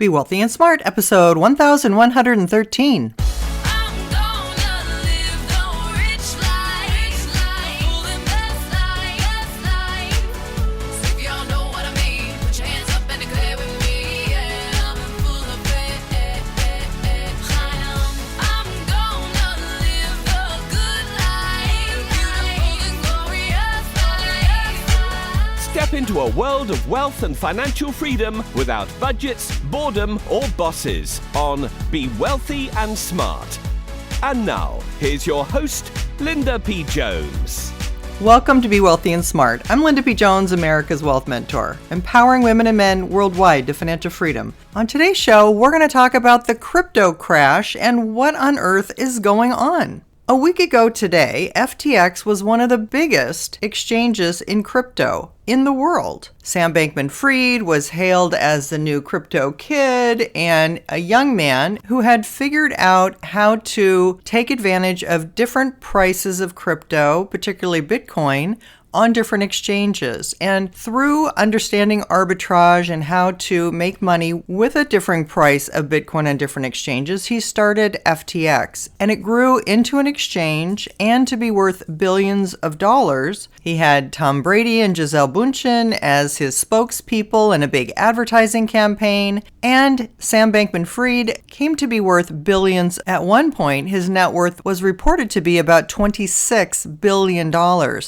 Be Wealthy and Smart, episode 1113. Step into a world of wealth and financial freedom without budgets, boredom, or bosses on Be Wealthy and Smart. And now, here's your host, Linda P. Jones. Welcome to Be Wealthy and Smart. I'm Linda P. Jones, America's Wealth Mentor, empowering women and men worldwide to financial freedom. On today's show, we're going to talk about the crypto crash and what on earth is going on. A week ago today, FTX was one of the biggest exchanges in crypto in the world. Sam Bankman-Fried was hailed as the new crypto kid and a young man who had figured out how to take advantage of different prices of crypto, particularly Bitcoin, on different exchanges. And through understanding arbitrage and how to make money with a differing price of Bitcoin on different exchanges, he started FTX. And it grew into an exchange and to be worth billions of dollars. He had Tom Brady and Gisele Bündchen as his spokespeople in a big advertising campaign. And Sam Bankman-Fried came to be worth billions. At one point, his net worth was reported to be about $26 billion.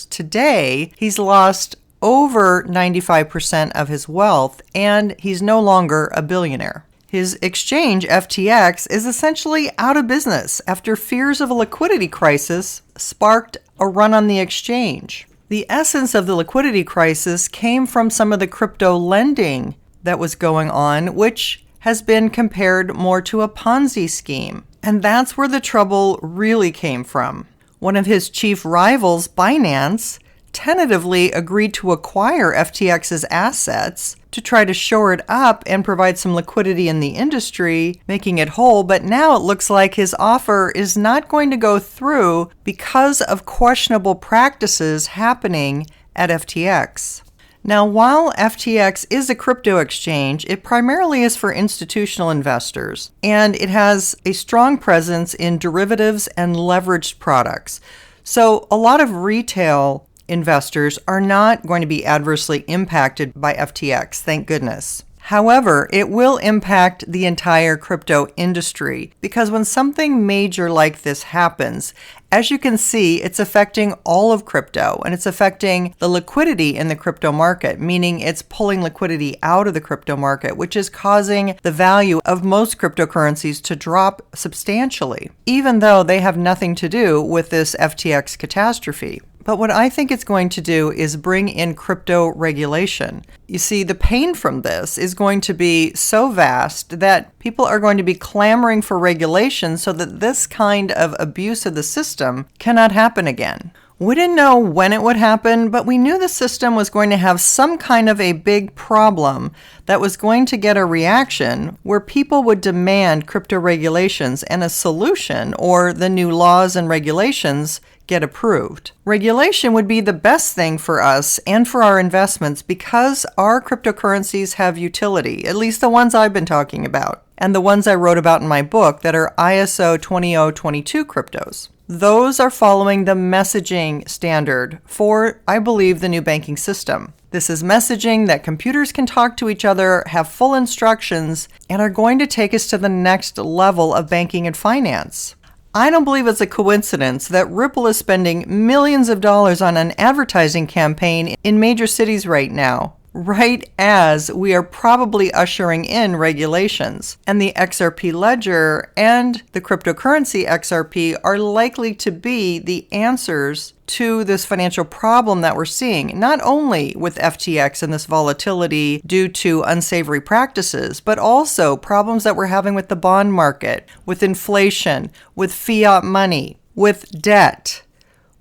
Today, he's lost over 95% of his wealth, and he's no longer a billionaire. His exchange, FTX, is essentially out of business after fears of a liquidity crisis sparked a run on the exchange. The essence of the liquidity crisis came from some of the crypto lending that was going on, which has been compared more to a Ponzi scheme. And that's where the trouble really came from. One of his chief rivals, Binance, tentatively agreed to acquire FTX's assets to try to shore it up and provide some liquidity in the industry, making it whole. But now it looks like his offer is not going to go through because of questionable practices happening at FTX. Now, while FTX is a crypto exchange, it primarily is for institutional investors, and it has a strong presence in derivatives and leveraged products. So a lot of retail investors are not going to be adversely impacted by FTX, thank goodness. However, it will impact the entire crypto industry because when something major like this happens, as you can see, it's affecting all of crypto and it's affecting the liquidity in the crypto market, meaning it's pulling liquidity out of the crypto market, which is causing the value of most cryptocurrencies to drop substantially, even though they have nothing to do with this FTX catastrophe. But what I think it's going to do is bring in crypto regulation. You see, the pain from this is going to be so vast that people are going to be clamoring for regulation so that this kind of abuse of the system cannot happen again. We didn't know when it would happen, but we knew the system was going to have some kind of a big problem that was going to get a reaction where people would demand crypto regulations and a solution or the new laws and regulations get approved. Regulation would be the best thing for us and for our investments because our cryptocurrencies have utility, at least the ones I've been talking about, and the ones I wrote about in my book that are ISO 20022 cryptos. Those are following the messaging standard for, I believe, the new banking system. This is messaging that computers can talk to each other, have full instructions, and are going to take us to the next level of banking and finance. I don't believe it's a coincidence that Ripple is spending millions of dollars on an advertising campaign in major cities right now, right as we are probably ushering in regulations. And the XRP ledger and the cryptocurrency XRP are likely to be the answers to this financial problem that we're seeing, not only with FTX and this volatility due to unsavory practices, but also problems that we're having with the bond market, with inflation, with fiat money, with debt,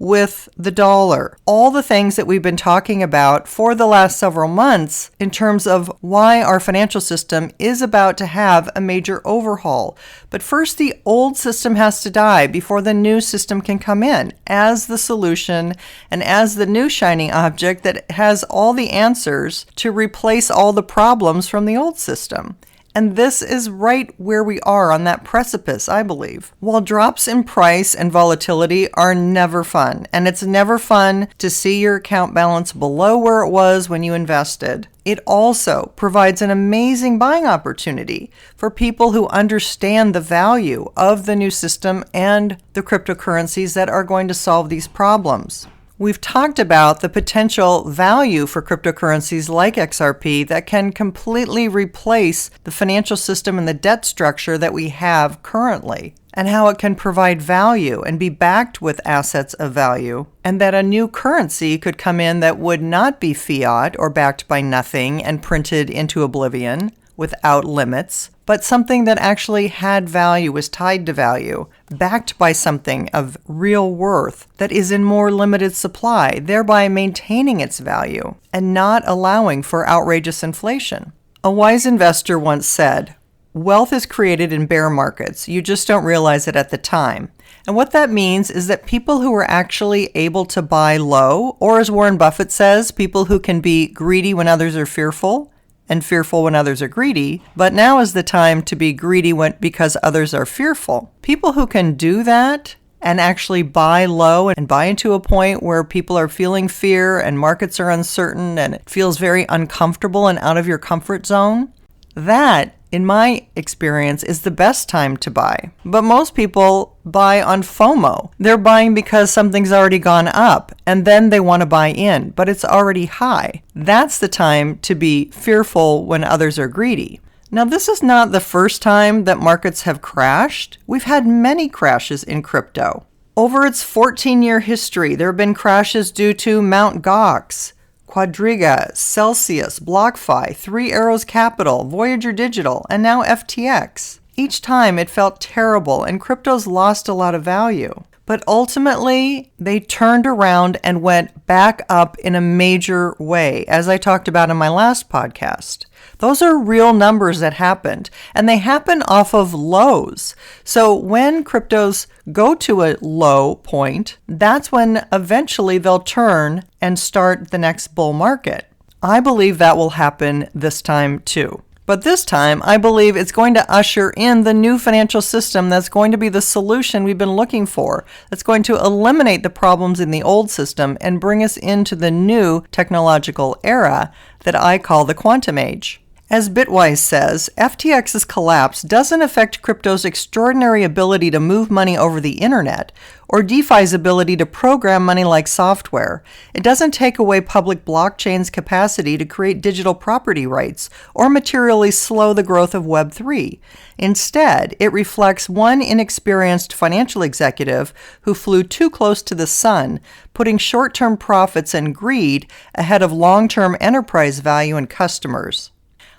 with the dollar, all the things that we've been talking about for the last several months in terms of why our financial system is about to have a major overhaul. But first, the old system has to die before the new system can come in as the solution and as the new shining object that has all the answers to replace all the problems from the old system. And this is right where we are on that precipice, I believe. While drops in price and volatility are never fun, and it's never fun to see your account balance below where it was when you invested, it also provides an amazing buying opportunity for people who understand the value of the new system and the cryptocurrencies that are going to solve these problems. We've talked about the potential value for cryptocurrencies like XRP that can completely replace the financial system and the debt structure that we have currently, and how it can provide value and be backed with assets of value, and that a new currency could come in that would not be fiat or backed by nothing and printed into oblivion without limits, but something that actually had value, was tied to value, backed by something of real worth that is in more limited supply, thereby maintaining its value and not allowing for outrageous inflation. A wise investor once said, "Wealth is created in bear markets. You just don't realize it at the time." And what that means is that people who are actually able to buy low, or as Warren Buffett says, people who can be greedy when others are fearful, and fearful when others are greedy, but now is the time to be greedy because others are fearful. People who can do that and actually buy low and buy into a point where people are feeling fear and markets are uncertain and it feels very uncomfortable and out of your comfort zone, that, in my experience, is the best time to buy. But most people buy on FOMO. They're buying because something's already gone up, and then they want to buy in, but it's already high. That's the time to be fearful when others are greedy. Now, this is not the first time that markets have crashed. We've had many crashes in crypto. Over its 14-year history, there have been crashes due to Mt. Gox, Quadriga, Celsius, BlockFi, Three Arrows Capital, Voyager Digital, and now FTX. Each time it felt terrible and cryptos lost a lot of value. But ultimately, they turned around and went back up in a major way, as I talked about in my last podcast. Those are real numbers that happened, and they happen off of lows. So when cryptos go to a low point, that's when eventually they'll turn and start the next bull market. I believe that will happen this time too. But this time, I believe it's going to usher in the new financial system that's going to be the solution we've been looking for, that's going to eliminate the problems in the old system and bring us into the new technological era that I call the quantum age. As Bitwise says, FTX's collapse doesn't affect crypto's extraordinary ability to move money over the internet, or DeFi's ability to program money like software. It doesn't take away public blockchain's capacity to create digital property rights, or materially slow the growth of Web3. Instead, it reflects one inexperienced financial executive who flew too close to the sun, putting short-term profits and greed ahead of long-term enterprise value and customers.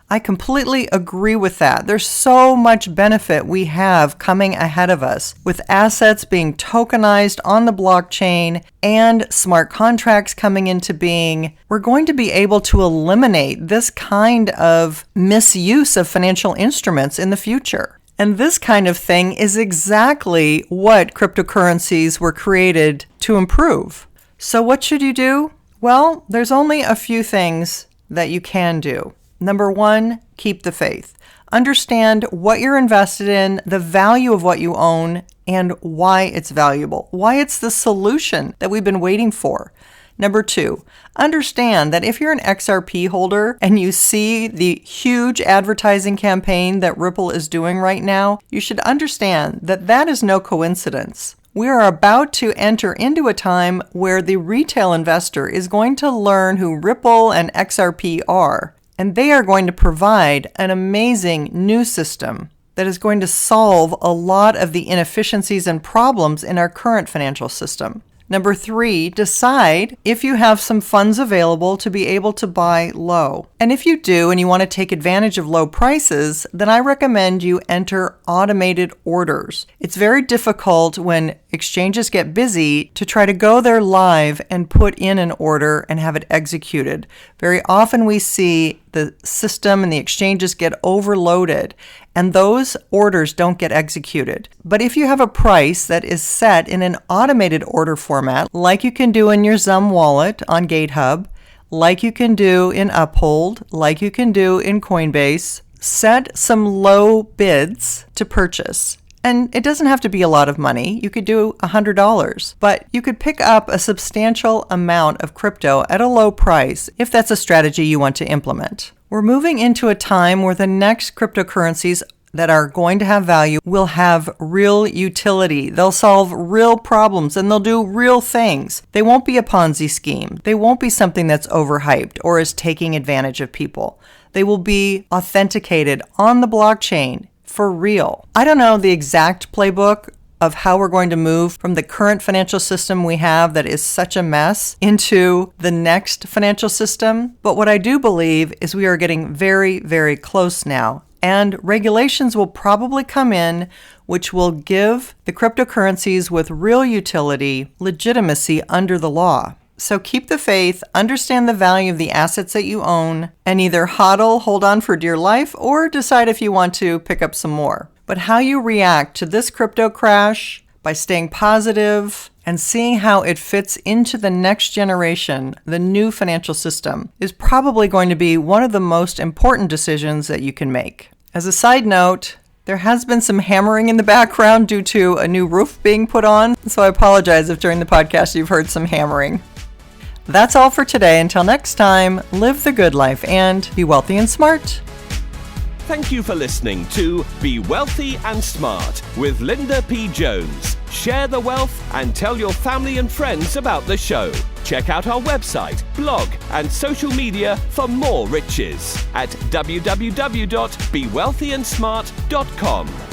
I completely agree with that. There's so much benefit we have coming ahead of us with assets being tokenized on the blockchain and smart contracts coming into being. We're going to be able to eliminate this kind of misuse of financial instruments in the future. And this kind of thing is exactly what cryptocurrencies were created to improve. So what should you do? Well, there's only a few things that you can do. Number one, keep the faith. Understand what you're invested in, the value of what you own, and why it's valuable, why it's the solution that we've been waiting for. Number two, understand that if you're an XRP holder and you see the huge advertising campaign that Ripple is doing right now, you should understand that that is no coincidence. We are about to enter into a time where the retail investor is going to learn who Ripple and XRP are. And they are going to provide an amazing new system that is going to solve a lot of the inefficiencies and problems in our current financial system. Number three, decide if you have some funds available to be able to buy low. And if you do and you want to take advantage of low prices, then I recommend you enter automated orders. It's very difficult when exchanges get busy to try to go there live and put in an order and have it executed. Very often we see the system and the exchanges get overloaded and those orders don't get executed. But if you have a price that is set in an automated order format, like you can do in your Zum wallet on GateHub, like you can do in Uphold, like you can do in Coinbase, set some low bids to purchase. And it doesn't have to be a lot of money. You could do $100, but you could pick up a substantial amount of crypto at a low price if that's a strategy you want to implement. We're moving into a time where the next cryptocurrencies that are going to have value will have real utility. They'll solve real problems and they'll do real things. They won't be a Ponzi scheme. They won't be something that's overhyped or is taking advantage of people. They will be authenticated on the blockchain for real. I don't know the exact playbook of how we're going to move from the current financial system we have that is such a mess into the next financial system. But what I do believe is we are getting very, very close now. And regulations will probably come in which will give the cryptocurrencies with real utility legitimacy under the law. So keep the faith, understand the value of the assets that you own, and either hodl, hold on for dear life, or decide if you want to pick up some more. But how you react to this crypto crash by staying positive and seeing how it fits into the next generation, the new financial system, is probably going to be one of the most important decisions that you can make. As a side note, there has been some hammering in the background due to a new roof being put on, so I apologize if during the podcast you've heard some hammering. That's all for today. Until next time, live the good life and be wealthy and smart. Thank you for listening to Be Wealthy and Smart with Linda P. Jones. Share the wealth and tell your family and friends about the show. Check out our website, blog, and social media for more riches at www.bewealthyandsmart.com.